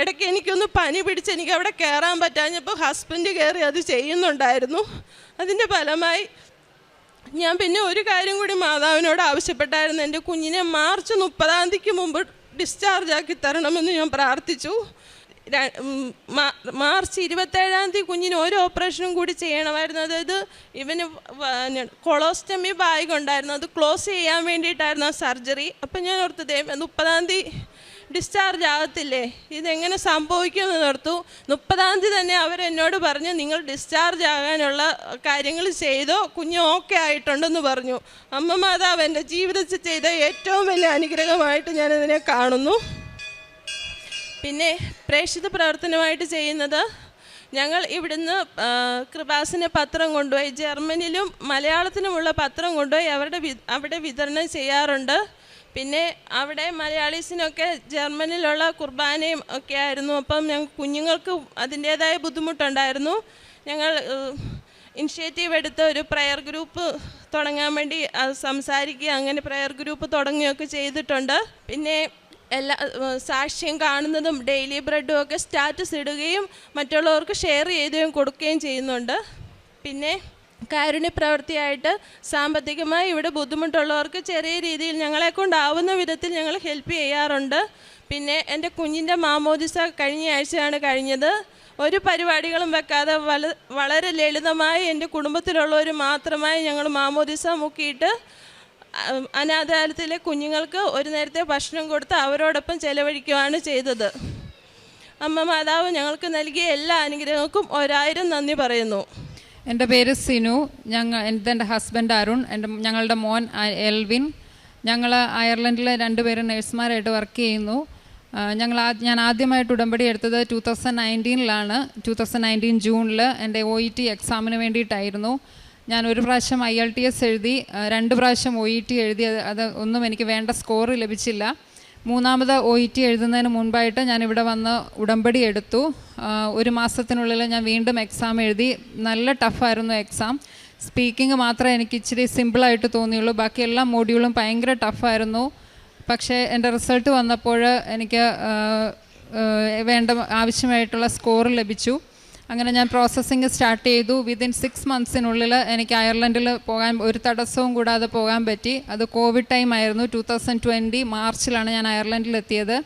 ഇടയ്ക്ക് എനിക്കൊന്ന് പനി പിടിച്ച് എനിക്ക് അവിടെ കയറാൻ പറ്റാഞ്ഞപ്പോൾ ഹസ്ബൻഡ് കയറി അത് ചെയ്യുന്നുണ്ടായിരുന്നു. അതിൻ്റെ ഫലമായി ഞാൻ പിന്നെ ഒരു കാര്യം കൂടി മാതാവിനോട് ആവശ്യപ്പെട്ടായിരുന്നു. എൻ്റെ കുഞ്ഞിനെ മാർച്ച് 30 മുമ്പ് ഡിസ്ചാർജ് ആക്കി തരണമെന്ന് ഞാൻ പ്രാർത്ഥിച്ചു. മാർച്ച് 27 കുഞ്ഞിന് ഒരു ഓപ്പറേഷനും കൂടി ചെയ്യണമായിരുന്നു. അതായത് ഇവന് കൊളോസ്റ്റമി ബാഗ് ഉണ്ടായിരുന്നു, അത് ക്ലോസ് ചെയ്യാൻ വേണ്ടിയിട്ടായിരുന്നു ആ സർജറി. അപ്പം ഞാൻ ഓർത്തു 30 ഡിസ്ചാർജ് ആകത്തില്ലേ, ഇതെങ്ങനെ സംഭവിക്കുമെന്ന് ഓർത്തു. 30 തന്നെ അവരെന്നോട് പറഞ്ഞു, നിങ്ങൾ ഡിസ്ചാർജ് ആകാനുള്ള കാര്യങ്ങൾ ചെയ്തോ, കുഞ്ഞ് ഓക്കെ ആയിട്ടുണ്ടെന്ന് പറഞ്ഞു. അമ്മ മാതാവ് എൻ്റെ ജീവിതത്തിൽ ചെയ്ത ഏറ്റവും വലിയ അനുഗ്രഹമായിട്ട് ഞാനതിനെ കാണുന്നു. പിന്നെ പ്രേക്ഷിത പ്രവർത്തനമായിട്ട് ചെയ്യുന്നത്, ഞങ്ങൾ ഇവിടുന്ന് കൃപാസന പത്രം കൊണ്ടുപോയി ജർമ്മനിലും മലയാളത്തിലുമുള്ള പത്രം കൊണ്ടുപോയി അവിടെ വിതരണം ചെയ്യാറുണ്ട്. പിന്നെ അവിടെ മലയാളീസിനൊക്കെ ജർമ്മനിലുള്ള കുർബാനയും ഒക്കെ ആയിരുന്നു. അപ്പം ഞങ്ങൾ കുഞ്ഞുങ്ങൾക്ക് അതിൻ്റേതായ ബുദ്ധിമുട്ടുണ്ടായിരുന്നു. ഞങ്ങൾ ഇനിഷ്യേറ്റീവ് എടുത്ത് ഒരു പ്രയർ ഗ്രൂപ്പ് തുടങ്ങാൻ വേണ്ടി സംസാരിക്കുക, അങ്ങനെ പ്രയർ ഗ്രൂപ്പ് തുടങ്ങുകയൊക്കെ ചെയ്തിട്ടുണ്ട്. പിന്നെ എല്ലാ സാക്ഷ്യം കാണുന്നതും ഡെയിലി ബ്രെഡും ഒക്കെ സ്റ്റാറ്റസ് ഇടുകയും മറ്റുള്ളവർക്ക് ഷെയർ ചെയ്യുകയും കൊടുക്കുകയും ചെയ്യുന്നുണ്ട്. പിന്നെ കാരുണ്യ പ്രവൃത്തിയായിട്ട് സാമ്പത്തികമായി ഇവിടെ ബുദ്ധിമുട്ടുള്ളവർക്ക് ചെറിയ രീതിയിൽ ഞങ്ങളെക്കൊണ്ടാവുന്ന വിധത്തിൽ ഞങ്ങൾ ഹെൽപ്പ് ചെയ്യാറുണ്ട്. പിന്നെ എൻ്റെ കുഞ്ഞിൻ്റെ മാമോദിസ കഴിഞ്ഞ ആഴ്ചയാണ് കഴിഞ്ഞത്. ഒരു പരിപാടികളും വെക്കാതെ വളരെ ലളിതമായി എൻ്റെ കുടുംബത്തിലുള്ളവർ മാത്രമായി ഞങ്ങൾ മാമോദിസ മുക്കിയിട്ട് അനാഥാലയത്തിലെ കുഞ്ഞുങ്ങൾക്ക് ഒരു നേരത്തെ ഭക്ഷണം കൊടുത്ത് അവരോടൊപ്പം ചെലവഴിക്കുകയാണ് ചെയ്തത്. അമ്മ മാതാവ് ഞങ്ങൾക്ക് നൽകിയ എല്ലാ അനുഗ്രഹങ്ങൾക്കും 1000 നന്ദി പറയുന്നു. എൻ്റെ പേര് സിനു. എൻ്റെ ഹസ്ബൻഡ് അരുൺ, ഞങ്ങളുടെ മോൻ എൽവിൻ. ഞങ്ങൾ അയർലൻഡിൽ 2 പേരും നഴ്സുമാരായിട്ട് വർക്ക് ചെയ്യുന്നു. ഞാൻ ആദ്യമായിട്ട് ഉടമ്പടി എടുത്തത് 2019 2019 ജൂണിൽ എൻ്റെ OET എക്സാമിന് വേണ്ടിയിട്ടായിരുന്നു. ഞാൻ ഒരു പ്രാവശ്യം IELTS എഴുതി, 2 പ്രാവശ്യം OET എഴുതി. അത് ഒന്നും എനിക്ക് വേണ്ട സ്കോർ ലഭിച്ചില്ല. 3ാമത് OET എഴുതുന്നതിന് മുൻപായിട്ട് ഞാനിവിടെ വന്ന് ഉടമ്പടി എടുത്തു. 1 മാസത്തിനുള്ളിൽ ഞാൻ വീണ്ടും എക്സാം എഴുതി. നല്ല ടഫായിരുന്നു എക്സാം. സ്പീക്കിംഗ് മാത്രമേ എനിക്ക് ഇച്ചിരി സിമ്പിളായിട്ട് തോന്നിയുള്ളൂ, ബാക്കി എല്ലാ മോഡ്യൂളും ഭയങ്കര ടഫായിരുന്നു. പക്ഷേ എൻ്റെ റിസൾട്ട് വന്നപ്പോൾ എനിക്ക് വേണ്ട ആവശ്യമായിട്ടുള്ള സ്കോർ ലഭിച്ചു. അങ്ങനെ ഞാൻ പ്രോസസ്സിങ് സ്റ്റാർട്ട് ചെയ്തു. വിതിൻ 6 മന്ത്സിനുള്ളിൽ എനിക്ക് അയർലൻഡിൽ പോകാൻ ഒരു തടസ്സവും കൂടാതെ പോകാൻ പറ്റി. അത് കോവിഡ് ടൈം ആയിരുന്നു. 2020 മാർച്ചിലാണ് ഞാൻ അയർലൻഡിലെത്തിയത്.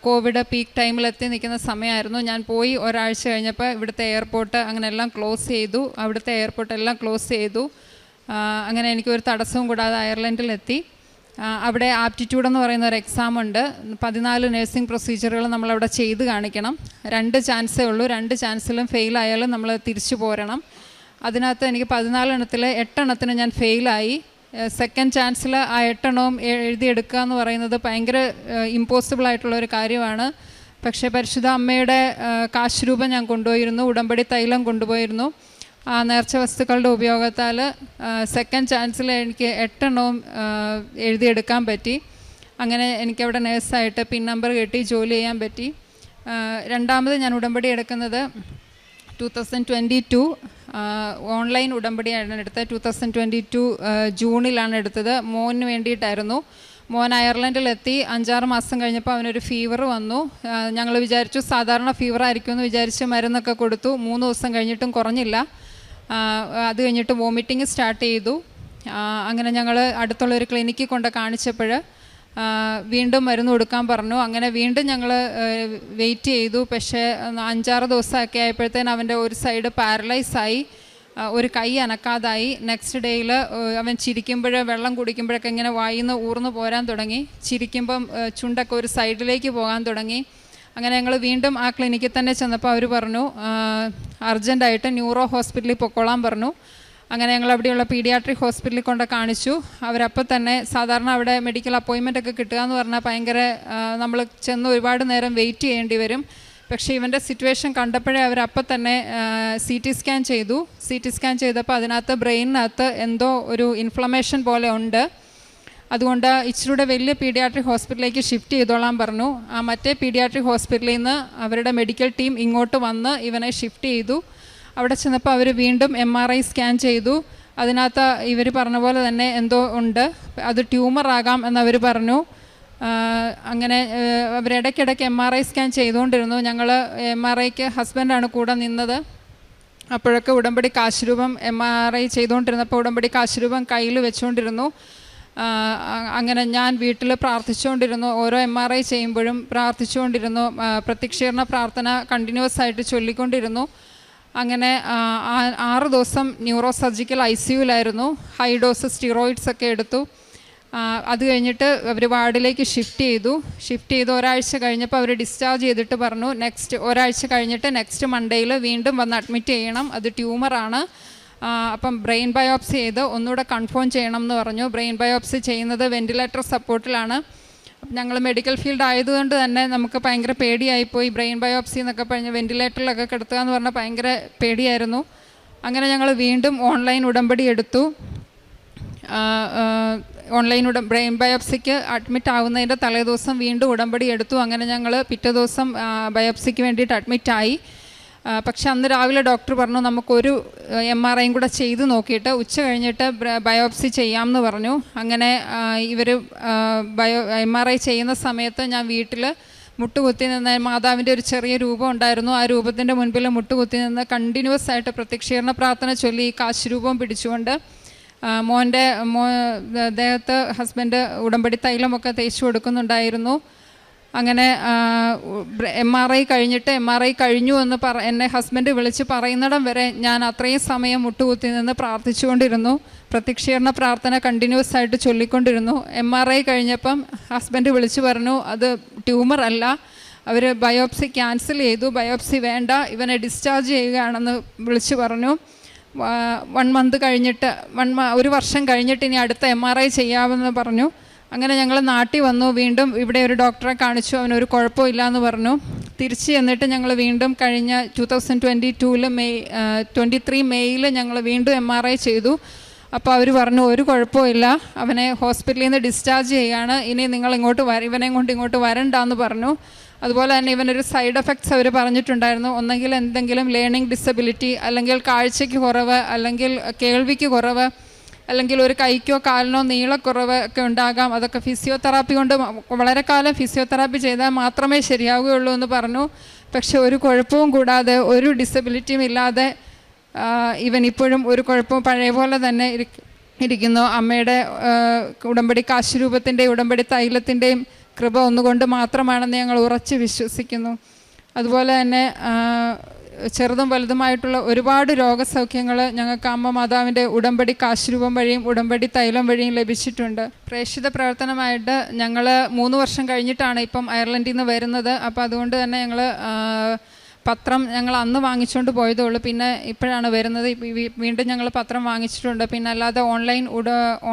കോവിഡ് പീക്ക് ടൈമിലെത്തി നിൽക്കുന്ന സമയമായിരുന്നു. ഞാൻ പോയി ഒരാഴ്ച കഴിഞ്ഞപ്പോൾ ഇവിടുത്തെ എയർപോർട്ട് അങ്ങനെ എല്ലാം ക്ലോസ് ചെയ്തു. അവിടുത്തെ എയർപോർട്ടെല്ലാം ക്ലോസ് ചെയ്തു. അങ്ങനെ എനിക്കൊരു തടസ്സവും കൂടാതെ അയർലൻഡിലെത്തി. അവിടെ ആപ്റ്റിറ്റ്യൂഡ് എന്ന് പറയുന്ന ഒരു എക്സാം ഉണ്ട്. 14 നഴ്സിംഗ് പ്രൊസീജിയറുകൾ നമ്മളവിടെ ചെയ്ത് കാണിക്കണം. 2 ചാൻസേ ഉള്ളൂ. 2 ചാൻസിലും ഫെയിലായാലും നമ്മൾ തിരിച്ചു പോരണം. അതിനകത്ത് എനിക്ക് 14 എണ്ണത്തിൽ 8 എണ്ണത്തിന് ഞാൻ ഫെയിലായി. സെക്കൻഡ് ചാൻസിൽ ആ 8 എണ്ണവും എഴുതിയെടുക്കുക എന്ന് പറയുന്നത് ഭയങ്കര ഇമ്പോസിബിളായിട്ടുള്ളൊരു കാര്യമാണ്. പക്ഷേ പരിശുദ്ധ അമ്മയുടെ കാശ് രൂപം ഞാൻ കൊണ്ടുപോയിരുന്നു, ഉടമ്പടി തൈലം കൊണ്ടുപോയിരുന്നു. ആ നേർച്ച വസ്തുക്കളുടെ ഉപയോഗത്താൽ സെക്കൻഡ് ചാൻസിൽ എനിക്ക് 8 എണ്ണവും എഴുതിയെടുക്കാൻ പറ്റി. അങ്ങനെ എനിക്കവിടെ നേഴ്സായിട്ട് പിൻ നമ്പർ കിട്ടി, ജോലി ചെയ്യാൻ പറ്റി. 2ാമത് ഞാൻ ഉടമ്പടി എടുക്കുന്നത് 2022 ഓൺലൈൻ ഉടമ്പടിയാണ് എടുത്തത്. 2022 ജൂണിലാണ് എടുത്തത്. മോന് വേണ്ടിയിട്ടായിരുന്നു. മോൻ അയർലൻഡിലെത്തി. 5-6 മാസം കഴിഞ്ഞപ്പോൾ അവനൊരു ഫീവർ വന്നു. ഞങ്ങൾ വിചാരിച്ചു സാധാരണ ഫീവർ ആയിരിക്കുമെന്ന് വിചാരിച്ച് മരുന്നൊക്കെ കൊടുത്തു. 3 ദിവസം കഴിഞ്ഞിട്ടും കുറഞ്ഞില്ല. അത് കഴിഞ്ഞിട്ട് വോമിറ്റിങ് സ്റ്റാർട്ട് ചെയ്തു. അങ്ങനെ ഞങ്ങൾ അടുത്തുള്ളൊരു ക്ലിനിക്കിൽ കൊണ്ട് കാണിച്ചപ്പോൾ വീണ്ടും മരുന്ന് കൊടുക്കാൻ പറഞ്ഞു. അങ്ങനെ വീണ്ടും ഞങ്ങൾ വെയിറ്റ് ചെയ്തു. പക്ഷേ 5-6 ദിവസമൊക്കെ ആയപ്പോഴത്തേന് അവൻ്റെ ഒരു സൈഡ് പാരലൈസായി, ഒരു കൈ അനക്കാതായി. നെക്സ്റ്റ് ഡേയിൽ അവൻ ചിരിക്കുമ്പോൾ വെള്ളം കുടിക്കുമ്പോഴൊക്കെ ഇങ്ങനെ വായിന്ന് ഊർന്ന് പോരാൻ തുടങ്ങി. ചിരിക്കുമ്പം ചുണ്ടൊക്കെ ഒരു സൈഡിലേക്ക് പോകാൻ തുടങ്ങി. അങ്ങനെ ഞങ്ങൾ വീണ്ടും ആ ക്ലിനിക്കിൽ തന്നെ ചെന്നപ്പോൾ അവർ പറഞ്ഞു അർജൻറ്റായിട്ട് ന്യൂറോ ഹോസ്പിറ്റലിൽ പൊക്കോളാൻ പറഞ്ഞു. അങ്ങനെ ഞങ്ങൾ അവിടെയുള്ള പീഡിയാട്രിക് ഹോസ്പിറ്റലിൽ കൊണ്ട് കാണിച്ചു. അവരപ്പോൾ തന്നെ സാധാരണ അവിടെ മെഡിക്കൽ അപ്പോയിൻമെൻ്റ് ഒക്കെ കിട്ടുക എന്ന് പറഞ്ഞാൽ ഭയങ്കര നമ്മൾ ചെന്ന് ഒരുപാട് നേരം വെയിറ്റ് ചെയ്യേണ്ടി വരും. പക്ഷേ ഇവൻ്റെ സിറ്റുവേഷൻ കണ്ടപ്പോഴേ അവരപ്പം തന്നെ CT സ്കാൻ ചെയ്തു. CT സ്കാൻ ചെയ്തപ്പോൾ അതിനകത്ത് ബ്രെയിനിനകത്ത് എന്തോ ഒരു ഇൻഫ്ലമേഷൻ പോലെ ഉണ്ട്. അതുകൊണ്ട് ഇച്ചിരൂടെ വലിയ പീഡിയാട്രിക് ഹോസ്പിറ്റലിലേക്ക് ഷിഫ്റ്റ് ചെയ്തോളാൻ പറഞ്ഞു. ആ മറ്റേ പീഡിയാട്രിക് ഹോസ്പിറ്റലിൽ നിന്ന് അവരുടെ മെഡിക്കൽ ടീം ഇങ്ങോട്ട് വന്ന് ഇവനെ ഷിഫ്റ്റ് ചെയ്തു. അവിടെ ചെന്നപ്പോൾ അവർ വീണ്ടും MRI സ്കാൻ ചെയ്തു. അതിനകത്ത് ഇവർ പറഞ്ഞ പോലെ തന്നെ എന്തോ ഉണ്ട്, അത് ട്യൂമറാകാം എന്നവർ പറഞ്ഞു. അങ്ങനെ അവരിടയ്ക്കിടയ്ക്ക് MRI സ്കാൻ ചെയ്തുകൊണ്ടിരുന്നു. ഞങ്ങൾ MRIക്ക് ഹസ്ബൻഡാണ് കൂടെ നിന്നത്. അപ്പോഴൊക്കെ ഉടമ്പടി കാശ് രൂപം MRI ചെയ്തുകൊണ്ടിരുന്നപ്പോൾ ഉടമ്പടി കാശ് രൂപം കയ്യിൽ വെച്ചുകൊണ്ടിരുന്നു. അങ്ങനെ ഞാൻ വീട്ടിൽ പ്രാർത്ഥിച്ചുകൊണ്ടിരുന്നു. ഓരോ MRI ചെയ്യുമ്പോഴും പ്രാർത്ഥിച്ചുകൊണ്ടിരുന്നു. പ്രത്യക്ഷീകരണ പ്രാർത്ഥന കണ്ടിന്യൂസ് ആയിട്ട് ചൊല്ലിക്കൊണ്ടിരുന്നു. അങ്ങനെ 6 ദിവസം ന്യൂറോ സർജിക്കൽ ICUലായിരുന്നു. ഹൈ ഡോസ് സ്റ്റിറോയിഡ്സ് ഒക്കെ എടുത്തു. അത് കഴിഞ്ഞിട്ട് അവർ വാർഡിലേക്ക് ഷിഫ്റ്റ് ചെയ്തു. ഒരാഴ്ച കഴിഞ്ഞപ്പോൾ അവർ ഡിസ്ചാർജ് ചെയ്തിട്ട് പറഞ്ഞു ഒരാഴ്ച കഴിഞ്ഞിട്ട് നെക്സ്റ്റ് മൺഡേയിൽ വീണ്ടും വന്ന് അഡ്മിറ്റ് ചെയ്യണം, അത് ട്യൂമറാണ്, അപ്പം ബ്രെയിൻ ബയോപ്സി ചെയ്ത് ഒന്നുകൂടെ കൺഫേം ചെയ്യണം എന്ന് പറഞ്ഞു. ബ്രെയിൻ ബയോപ്സി ചെയ്യുന്നത് വെൻറ്റിലേറ്റർ സപ്പോർട്ടിലാണ്. ഞങ്ങൾ മെഡിക്കൽ ഫീൽഡ് ആയതുകൊണ്ട് തന്നെ നമുക്ക് ഭയങ്കര പേടിയായിപ്പോയി. ബ്രെയിൻ ബയോപ്സി എന്നൊക്കെ പറഞ്ഞ് വെൻറ്റിലേറ്ററിലൊക്കെ കിടത്തുക എന്ന് പറഞ്ഞാൽ ഭയങ്കര പേടിയായിരുന്നു. അങ്ങനെ ഞങ്ങൾ വീണ്ടും ഓൺലൈൻ ഉടമ്പടി എടുത്തു. ബ്രെയിൻ ബയോപ്സിക്ക് അഡ്മിറ്റ് ആവുന്നതിൻ്റെ തലേദിവസം വീണ്ടും ഉടമ്പടി എടുത്തു. അങ്ങനെ ഞങ്ങൾ പിറ്റേ ദിവസം ബയോപ്സിക്ക് വേണ്ടിയിട്ട് അഡ്മിറ്റായി. പക്ഷെ അന്ന് രാവിലെ ഡോക്ടർ പറഞ്ഞു നമുക്കൊരു MRIയും കൂടെ ചെയ്ത് നോക്കിയിട്ട് ഉച്ച കഴിഞ്ഞിട്ട് ബയോപ്സി ചെയ്യാമെന്ന് പറഞ്ഞു. അങ്ങനെ ഇവർ MRI ചെയ്യുന്ന സമയത്ത് ഞാൻ വീട്ടിൽ മുട്ടുകുത്തി നിന്ന്, മാതാവിൻ്റെ ഒരു ചെറിയ രൂപം ഉണ്ടായിരുന്നു, ആ രൂപത്തിൻ്റെ മുൻപിൽ മുട്ടുകുത്തി നിന്ന് കണ്ടിന്യൂസ് ആയിട്ട് പ്രത്യക്ഷീകരണ പ്രാർത്ഥന ചൊല്ലി ഈ കാശുരൂപം പിടിച്ചുകൊണ്ട് മോൻ്റെ ദേഹത്ത് ഹസ്ബൻഡ് ഉടമ്പടി തൈലമൊക്കെ തേച്ച് കൊടുക്കുന്നുണ്ടായിരുന്നു. അങ്ങനെ MRI കഴിഞ്ഞു എന്ന് എന്നെ ഹസ്ബൻഡ് വിളിച്ച് പറയുന്നിടം വരെ ഞാൻ അത്രയും സമയം മുട്ടുകുത്തി നിന്ന് പ്രാർത്ഥിച്ചുകൊണ്ടിരുന്നു. പ്രത്യക്ഷീകരണ പ്രാർത്ഥന കണ്ടിന്യൂസ് ആയിട്ട് ചൊല്ലിക്കൊണ്ടിരുന്നു. MRI കഴിഞ്ഞപ്പം ഹസ്ബൻഡ് വിളിച്ച് പറഞ്ഞു അത് ട്യൂമർ അല്ല, അവർ ബയോപ്സി ക്യാൻസൽ ചെയ്തു, ബയോപ്സി വേണ്ട, ഇവനെ ഡിസ്ചാർജ് ചെയ്യുകയാണെന്ന് വിളിച്ച് പറഞ്ഞു. 1 മന്ത് കഴിഞ്ഞിട്ട് 1 വർഷം കഴിഞ്ഞിട്ട് ഇനി അടുത്ത MRI ചെയ്യാമെന്ന് പറഞ്ഞു. അങ്ങനെ ഞങ്ങൾ നാട്ടിൽ വന്നു. വീണ്ടും ഇവിടെ ഒരു ഡോക്ടറെ കാണിച്ചു, അവനൊരു കുഴപ്പമില്ല എന്ന് പറഞ്ഞു. തിരിച്ച് ചെന്നിട്ട് ഞങ്ങൾ വീണ്ടും കഴിഞ്ഞ 2022 മെയ്യിൽ ഞങ്ങൾ വീണ്ടും MRI ചെയ്തു. അപ്പോൾ അവർ പറഞ്ഞു ഒരു കുഴപ്പമില്ല, അവനെ ഹോസ്പിറ്റലിൽ നിന്ന് ഡിസ്ചാർജ് ചെയ്യുകയാണ്, ഇനി നിങ്ങൾ ഇവനെ കൊണ്ട് ഇങ്ങോട്ട് വരണ്ടെന്ന് പറഞ്ഞു. അതുപോലെ തന്നെ ഇവനൊരു സൈഡ് എഫക്ട്സ് അവർ പറഞ്ഞിട്ടുണ്ടായിരുന്നു. ഒന്നെങ്കിൽ എന്തെങ്കിലും ലേണിംഗ് ഡിസബിലിറ്റി, അല്ലെങ്കിൽ കാഴ്ചയ്ക്ക് കുറവ്, അല്ലെങ്കിൽ കേൾവിക്ക് കുറവ്, അല്ലെങ്കിൽ ഒരു കൈക്കോ കാലിനോ നീളക്കുറവ് ഒക്കെ ഉണ്ടാകാം. അതൊക്കെ ഫിസിയോതെറാപ്പി കൊണ്ട് വളരെ കാലം ഫിസിയോതെറാപ്പി ചെയ്താൽ മാത്രമേ ശരിയാവുകയുള്ളൂ എന്ന് പറഞ്ഞു. പക്ഷെ ഒരു കുഴപ്പവും കൂടാതെ, ഒരു ഡിസബിലിറ്റിയും ഇല്ലാതെ ഇവൻ ഇപ്പോഴും ഒരു കുഴപ്പവും പഴയ പോലെ തന്നെ ഇരിക്കുന്നു. അമ്മയുടെ ഉടമ്പടി കാശുരൂപത്തിൻ്റെ ഉടമ്പടി തൈലത്തിൻ്റെയും കൃപ ഒന്നുകൊണ്ട് മാത്രമാണെന്ന് ഞങ്ങൾ ഉറച്ച് വിശ്വസിക്കുന്നു. അതുപോലെ തന്നെ ചെറുതും വലുതുമായിട്ടുള്ള ഒരുപാട് രോഗസൗഖ്യങ്ങൾ ഞങ്ങൾക്ക് അമ്മ മാതാവിൻ്റെ ഉടമ്പടി കാശുരൂപം വഴിയും ഉടമ്പടി തൈലം വഴിയും ലഭിച്ചിട്ടുണ്ട്. പ്രേക്ഷിത പ്രവർത്തനമായിട്ട് ഞങ്ങൾ 3 വർഷം കഴിഞ്ഞിട്ടാണ് ഇപ്പം അയർലൻഡിൽ നിന്ന് വരുന്നത്. അപ്പോൾ അതുകൊണ്ട് തന്നെ ഞങ്ങൾ പത്രം ഞങ്ങൾ അന്ന് വാങ്ങിച്ചുകൊണ്ട് പോയതേ ഉള്ളൂ. പിന്നെ ഇപ്പോഴാണ് വരുന്നത്. വീണ്ടും ഞങ്ങൾ പത്രം വാങ്ങിച്ചിട്ടുണ്ട്. പിന്നെ അല്ലാതെ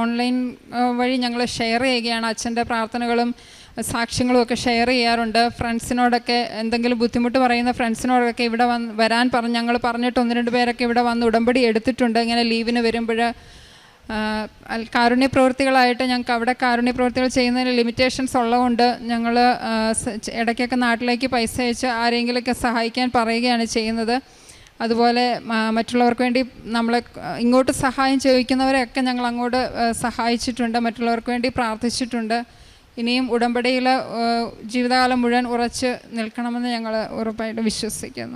ഓൺലൈൻ വഴി ഞങ്ങൾ ഷെയർ ചെയ്യുകയാണ്. അച്ഛൻ്റെ പ്രാർത്ഥനകളും സാക്ഷ്യങ്ങളും ഒക്കെ ഷെയർ ചെയ്യാറുണ്ട്. ഫ്രണ്ട്സിനോടൊക്കെ എന്തെങ്കിലും ബുദ്ധിമുട്ട് പറയുന്ന ഫ്രണ്ട്സിനോടൊക്കെ ഇവിടെ വരാൻ ഞങ്ങൾ പറഞ്ഞിട്ട് 1-2 പേരൊക്കെ ഇവിടെ വന്ന് ഉടമ്പടി എടുത്തിട്ടുണ്ട്. ഇങ്ങനെ ലീവിന് വരുമ്പോൾ കാരുണ്യ പ്രവൃത്തികളായിട്ട് ഞങ്ങൾക്ക് അവിടെ കാരുണ്യ പ്രവൃത്തികൾ ചെയ്യുന്നതിന് ലിമിറ്റേഷൻസ് ഉള്ളതുകൊണ്ട് ഞങ്ങൾ ഇടയ്ക്കൊക്കെ നാട്ടിലേക്ക് പൈസ അയച്ച് ആരെങ്കിലുമൊക്കെ സഹായിക്കാൻ പറയുകയാണ് ചെയ്യുന്നത്. അതുപോലെ മറ്റുള്ളവർക്ക് വേണ്ടി നമ്മളെ ഇങ്ങോട്ട് സഹായം ചോദിക്കുന്നവരെയൊക്കെ ഞങ്ങൾ അങ്ങോട്ട് സഹായിച്ചിട്ടുണ്ട്, മറ്റുള്ളവർക്ക് വേണ്ടി പ്രാർത്ഥിച്ചിട്ടുണ്ട്. ഇനിയും ഉടമ്പടിയിൽ ജീവിതകാലം മുഴുവൻ ഉറച്ച് നിൽക്കണമെന്ന് ഞങ്ങൾ ഉറപ്പായിട്ട് വിശ്വസിക്കുന്നു.